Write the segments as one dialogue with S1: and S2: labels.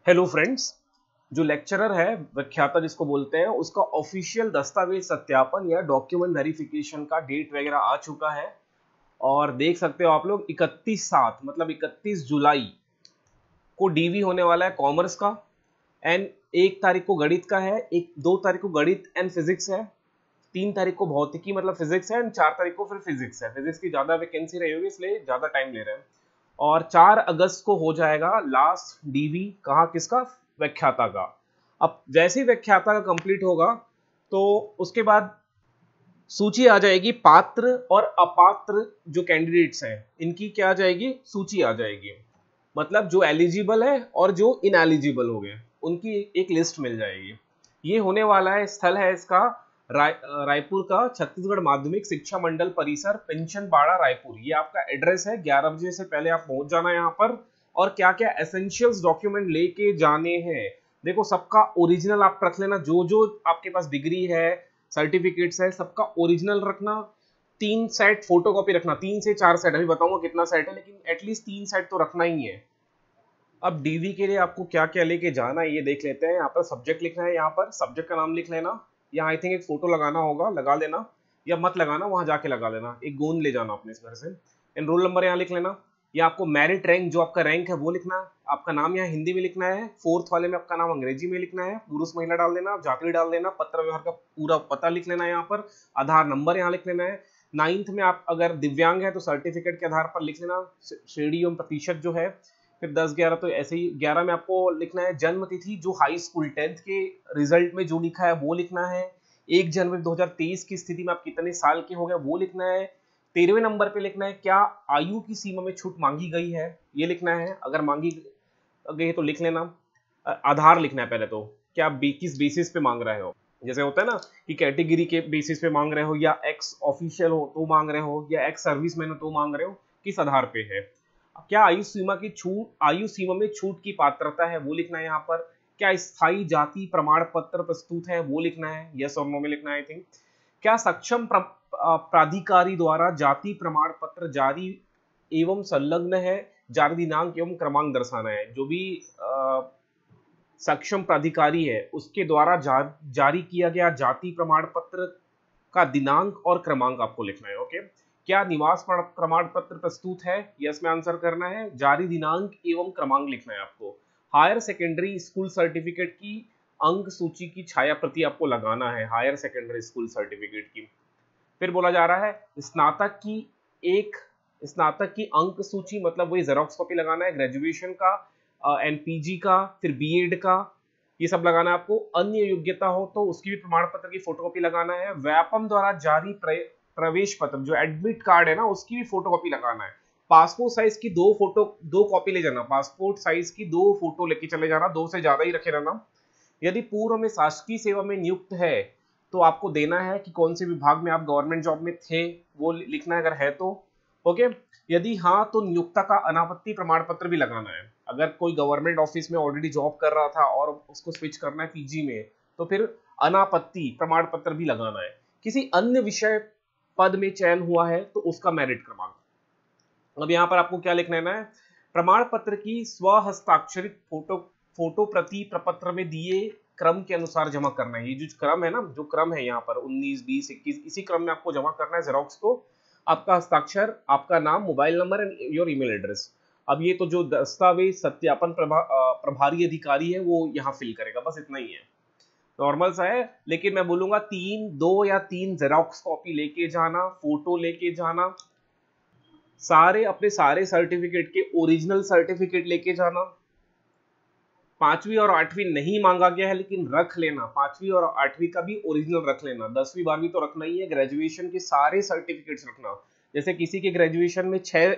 S1: Hello friends. जो lecturer है व्याख्याता जिसको बोलते हैं, उसका ऑफिशियल दस्तावेज सत्यापन या डॉक्यूमेंट वेरिफिकेशन का डेट वगैरह आ चुका है। और देख सकते हो आप लोग 31/7 मतलब 31 जुलाई को डीवी होने वाला है कॉमर्स का। एंड 1 तारीख को गणित का है, 2 तारीख को गणित एंड फिजिक्स है, 3 तारीख को भौतिकी मतलब फिजिक्स है, एंड 4 तारीख को फिर फिजिक्स है। फिजिक्स की ज्यादा वैकेंसी रही होगी इसलिए ज्यादा टाइम ले रहे हैं। और 4 अगस्त को हो जाएगा लास्ट डीवी कहाँ किसका, व्याख्याता का। अब जैसे ही व्याख्याता का कंप्लीट होगा तो उसके बाद सूची आ जाएगी, पात्र और अपात्र जो कैंडिडेट्स हैं इनकी क्या आ जाएगी, सूची आ जाएगी। मतलब जो एलिजिबल है और जो इनएलिजिबल हो गए उनकी एक लिस्ट मिल जाएगी। ये होने वाला है, स्थल है इसका रायपुर का छत्तीसगढ़ माध्यमिक शिक्षा मंडल परिसर, पेंशन बाड़ा रायपुर। ये आपका एड्रेस है। 11 बजे से पहले आप पहुंच जाना यहाँ पर। और क्या क्या एसेंशियल्स डॉक्यूमेंट लेके जाने हैं, देखो सबका ओरिजिनल आप रख लेना। जो जो आपके पास डिग्री है, सर्टिफिकेट्स है, सबका ओरिजिनल रखना। 3 सेट फोटोकॉपी रखना, 3 से 4 सेट, अभी बताऊंगा कितना सेट है, लेकिन एटलीस्ट 3 सेट तो रखना ही है। अब डीवी के लिए आपको क्या क्या लेके जाना है ये देख लेते हैं। यहाँ पर सब्जेक्ट लिखना है, यहाँ पर सब्जेक्ट का नाम लिख लेना। यहाँ आई थिंक एक फोटो लगाना होगा, लगा लेना, या मत लगाना, वहां जाके लगा लेना। एक गोंद ले जाना अपने इस घर से। एनरोल नंबर यहाँ लिख लेना। या आपको मेरिट रैंक, जो आपका रैंक है वो लिखना है। आपका नाम यहाँ हिंदी में लिखना है, 4th वाले में आपका नाम अंग्रेजी में लिखना है, पुरुष महिला डाल देना, जाति डाल देना, पत्र व्यवहार का पूरा पता लिख लेना है यहाँ पर, आधार नंबर यहाँ लिख लेना है। 9th में आप अगर दिव्यांग है तो सर्टिफिकेट के आधार पर लिख लेना श्रेणी एवं प्रतिशत जो है। फिर 10-11 तो ऐसे ही, 11 में आपको लिखना है जन्म तिथि, जो हाई स्कूल 10th के रिजल्ट में जो लिखा है वो लिखना है। 1 जनवरी 2023 की स्थिति में आप कितने साल के हो गए वो लिखना है। 13वें नंबर पे लिखना है क्या आयु की सीमा में छूट मांगी गई है, ये लिखना है। अगर मांगी गई है तो लिख लेना। आधार लिखना है पहले तो, क्या किस बेसिस पे मांग रहे हो। जैसे होता है ना कि कैटेगरी के बेसिस पे मांग रहे हो, या एक्स ऑफिशियल हो तो मांग रहे हो, या एक्स सर्विसमैन हो तो मांग रहे हो, किस आधार पे है। क्या आयु सीमा में छूट की पात्रता है वो लिखना है यहाँ पर। क्या स्थायी जाति प्रमाण पत्र प्रस्तुत है वो लिखना है, यस और नो में लिखना है आई थिंक। क्या सक्षम प्राधिकारी द्वारा जाति प्रमाण पत्र जारी एवं संलग्न है, जारी दिनांक एवं क्रमांक दर्शाना है। जो भी सक्षम प्राधिकारी है उसके द्वारा जारी किया गया जाति प्रमाण पत्र का दिनांक और क्रमांक आपको लिखना है। ओके। क्या निवास प्रमाण पत्र प्रस्तुत है, यस में आंसर करना है। जारी दिनांक एवं क्रमांक लिखना है आपको। हायर सेकेंडरी स्कूल सर्टिफिकेट की अंक सूची की छाया प्रति आपको लगाना है, हायर सेकेंडरी स्कूल सर्टिफिकेट की। फिर बोला जा रहा है स्नातक की अंक सूची, मतलब वही जेरोक्स कॉपी लगाना है। ग्रेजुएशन का, एनपीजी का, फिर बीएड का, ये सब लगाना है आपको। अन्य योग्यता हो तो उसकी भी प्रमाण पत्र की फोटोकॉपी लगाना है। व्यापम द्वारा जारी प्रवेश पत्र, जो एडमिट कार्ड है ना, उसकी भी फोटोकॉपी लगाना है। पासपोर्ट साइज की 2 कॉपी ले जाना। पासपोर्ट साइज की 2 फोटो लेके चले जाना, 2 से ज्यादा ही रखे रहना। यदि पूर्व में शासकीय सेवा में नियुक्त है तो आपको देना है कि कौन से विभाग में आप गवर्नमेंट जॉब में थे, वो लिखना है अगर है तो। ओके। यदि हाँ तो नियोक्ता का अनापत्ति प्रमाण पत्र भी लगाना है। अगर कोई गवर्नमेंट ऑफिस में ऑलरेडी जॉब कर रहा था और उसको स्विच करना है पीजी में, तो फिर अनापत्ति प्रमाण पत्र भी लगाना है। किसी अन्य विषय पद में चयन हुआ है तो उसका मेरिट क्रमांक। अब यहाँ पर आपको क्या लिखना है, प्रमाण पत्र की स्वहस्ताक्षरित फोटो प्रति प्रपत्र में दिए क्रम के अनुसार जमा करना है। ये जो क्रम है ना, जो क्रम है यहाँ पर 19, 20, 21, इसी क्रम में आपको जमा करना है जेरोक्स को। आपका हस्ताक्षर, आपका नाम, mobile number and your email address. अब ये तो जो दस्तावेज सत्यापन प्रभारी अधिकारी है वो यहाँ फिल करेगा, बस इतना ही है। नॉर्मल सा है, लेकिन मैं बोलूंगा 2 या 3 जेरोक्स कॉपी लेके जाना, फोटो लेके जाना, अपने सारे सर्टिफिकेट के ओरिजिनल सर्टिफिकेट लेके जाना। 5वीं और 8वीं नहीं मांगा गया है लेकिन रख लेना, 5वीं और 8वीं का भी ओरिजिनल रख लेना। 10वीं 12वीं तो रखना ही है। ग्रेजुएशन के सारे सर्टिफिकेट्स रखना। जैसे किसी के ग्रेजुएशन में 6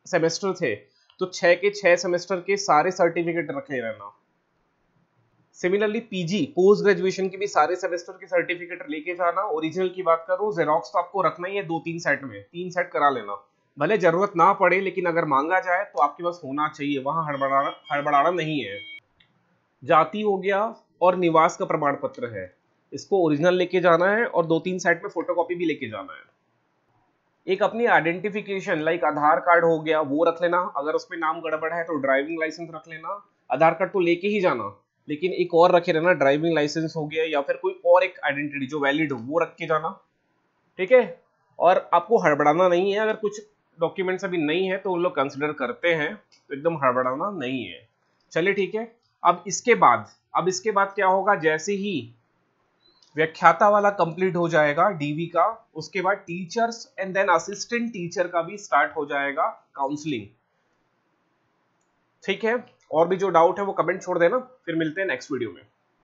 S1: सेमेस्टर थे तो 6 के 6 सेमेस्टर के सारे सर्टिफिकेट रखे रहना। सिमिलरली पीजी पोस्ट ग्रेजुएशन के भी सारे सेमेस्टर के सर्टिफिकेट लेके जाना। ओरिजिनल की बात करूं, जेरोक्स तो आपको रखना ही है 2-3 सेट में, 3 सेट करा लेना। भले जरूरत ना पड़े लेकिन अगर मांगा जाए तो आपके पास होना चाहिए, वहां हड़बड़ाना नहीं है। जाति हो गया और निवास का प्रमाण पत्र है, इसको ओरिजिनल लेके जाना है और 2-3 सेट में फोटोकॉपी भी लेके जाना है। एक अपनी आइडेंटिफिकेशन लाइक आधार कार्ड हो गया वो रख लेना। अगर उसमें नाम गड़बड़ है तो ड्राइविंग लाइसेंस रख लेना। आधार कार्ड तो लेके ही जाना, लेकिन एक और रखे रहना, ड्राइविंग लाइसेंस हो गया या फिर कोई और एक आइडेंटिटी जो वैलिड हो वो रख के जाना, ठीक है। और आपको हड़बड़ाना नहीं है, अगर कुछ डॉक्यूमेंट्स अभी नहीं है तो उन लोग कंसिडर करते हैं, तो एकदम हड़बड़ाना नहीं है। चलिए ठीक है। अब इसके बाद क्या होगा, जैसे ही व्याख्याता वाला कंप्लीट हो जाएगा डीवी का, उसके बाद teachers and then assistant teacher का भी स्टार्ट हो जाएगा काउंसलिंग, ठीक है। और भी जो डाउट है वो कमेंट छोड़ देना, फिर मिलते हैं नेक्स्ट वीडियो में।